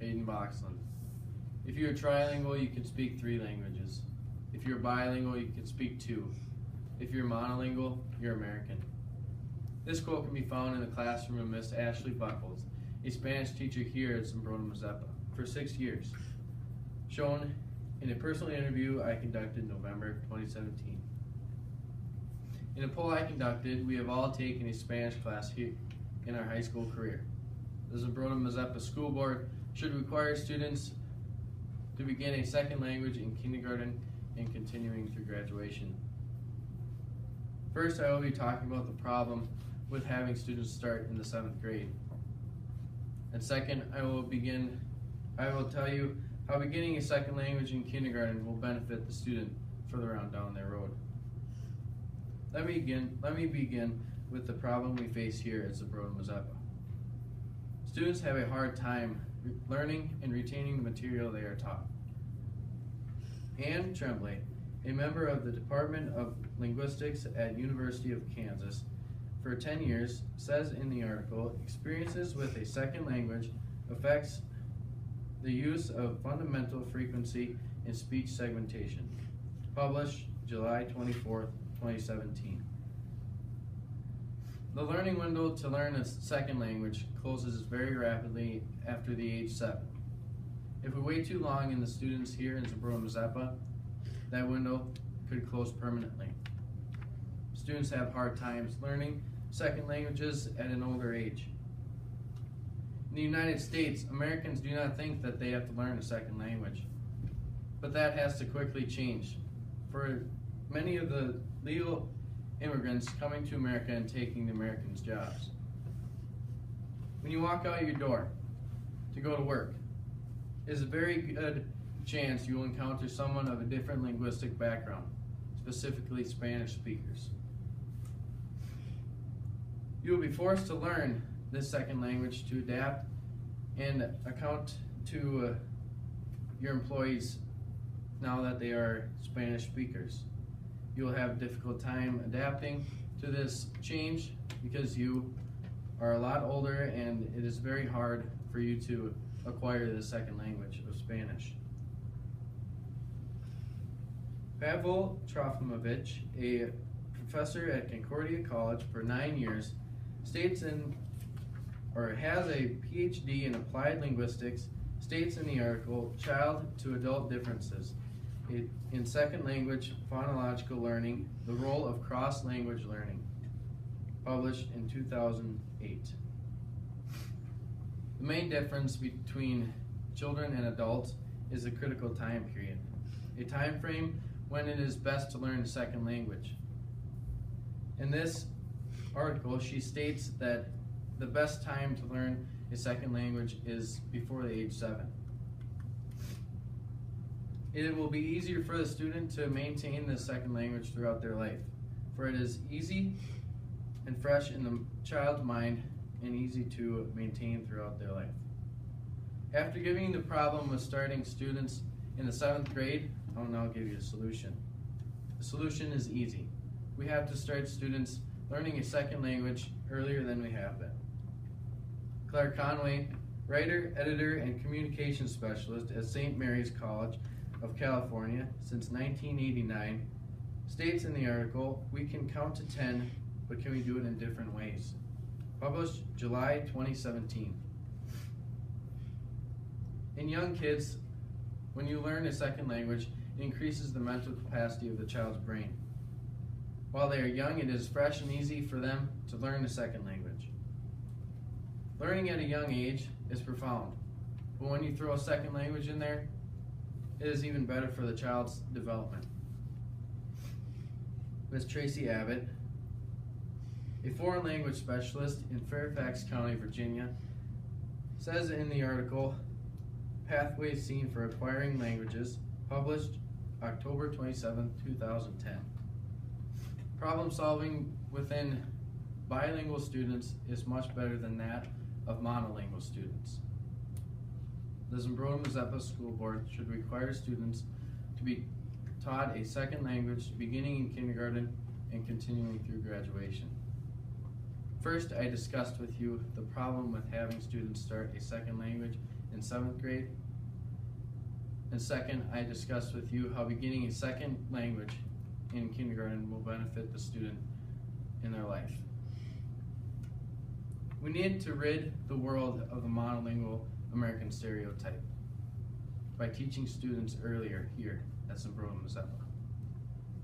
Hayden Voxland. If you're trilingual, you can speak 3 languages. If you're bilingual, you can speak 2. If you're monolingual, you're American. This quote can be found in the classroom of Miss Ashley Buckles, a Spanish teacher here at Zumbrota, Mazeppa, for 6 years, shown in a personal interview I conducted in November 2017. In a poll I conducted, we have all taken a Spanish class here in our high school career. The Zumbrota Mazeppa School Board should require students to begin a second language in kindergarten and continuing through graduation. First, I will be talking about the problem with having students start in the 7th grade. And second, I will tell you how beginning a second language in kindergarten will benefit the student further on down their road. Let me begin with the problem we face here at Zumbrota Mazeppa. Students have a hard time learning and retaining the material they are taught. Anne Tremblay, a member of the Department of Linguistics at University of Kansas for 10 years, says in the article, experiences with a second language affects the use of fundamental frequency in speech segmentation. Published July 24, 2017. The learning window to learn a second language closes very rapidly after the age 7. If we wait too long in the students here in Zumbrota Mazeppa, that window could close permanently. Students have hard times learning second languages at an older age. In the United States, Americans do not think that they have to learn a second language, but that has to quickly change. For many of the legal immigrants coming to America and taking the Americans' jobs. When you walk out your door to go to work, it's a very good chance you will encounter someone of a different linguistic background, specifically Spanish speakers. You will be forced to learn this second language to adapt and account to your employees now that they are Spanish speakers. You will have a difficult time adapting to this change because you are a lot older and it is very hard for you to acquire the second language of Spanish. Pavel Trofimovich, a professor at Concordia College for 9 years, has a PhD in applied linguistics, states in the article, Child to Adult Differences in Second Language Phonological Learning, the Role of Cross-Language Learning, published in 2008. The main difference between children and adults is the critical time period, a time frame when it is best to learn a second language. In this article, she states that the best time to learn a second language is before the age 7. It will be easier for the student to maintain the second language throughout their life, for it is easy and fresh in the child's mind and easy to maintain throughout their life. After giving the problem with starting students in the 7th grade, I will now give you a solution. The solution is easy. We have to start students learning a second language earlier than we have been. Claire Conway, writer, editor, and communications specialist at St. Mary's College of California since 1989, states in the article, we can count to 10, but can we do it in different ways? Published July 2017. In young kids, when you learn a second language, it increases the mental capacity of the child's brain. While they are young, it is fresh and easy for them to learn a second language. Learning at a young age is profound, but when you throw a second language in there, it is even better for the child's development. Ms. Tracy Abbott, a foreign language specialist in Fairfax County, Virginia, says in the article, Pathways Seen for Acquiring Languages, published October 27, 2010. Problem solving within bilingual students is much better than that of monolingual students. The Zumbrota Mazeppa School Board should require students to be taught a second language beginning in kindergarten and continuing through graduation. First, I discussed with you the problem with having students start a second language in 7th grade. And second, I discussed with you how beginning a second language in kindergarten will benefit the student in their life. We need to rid the world of the monolingual American stereotype by teaching students earlier here at St. Bernard's.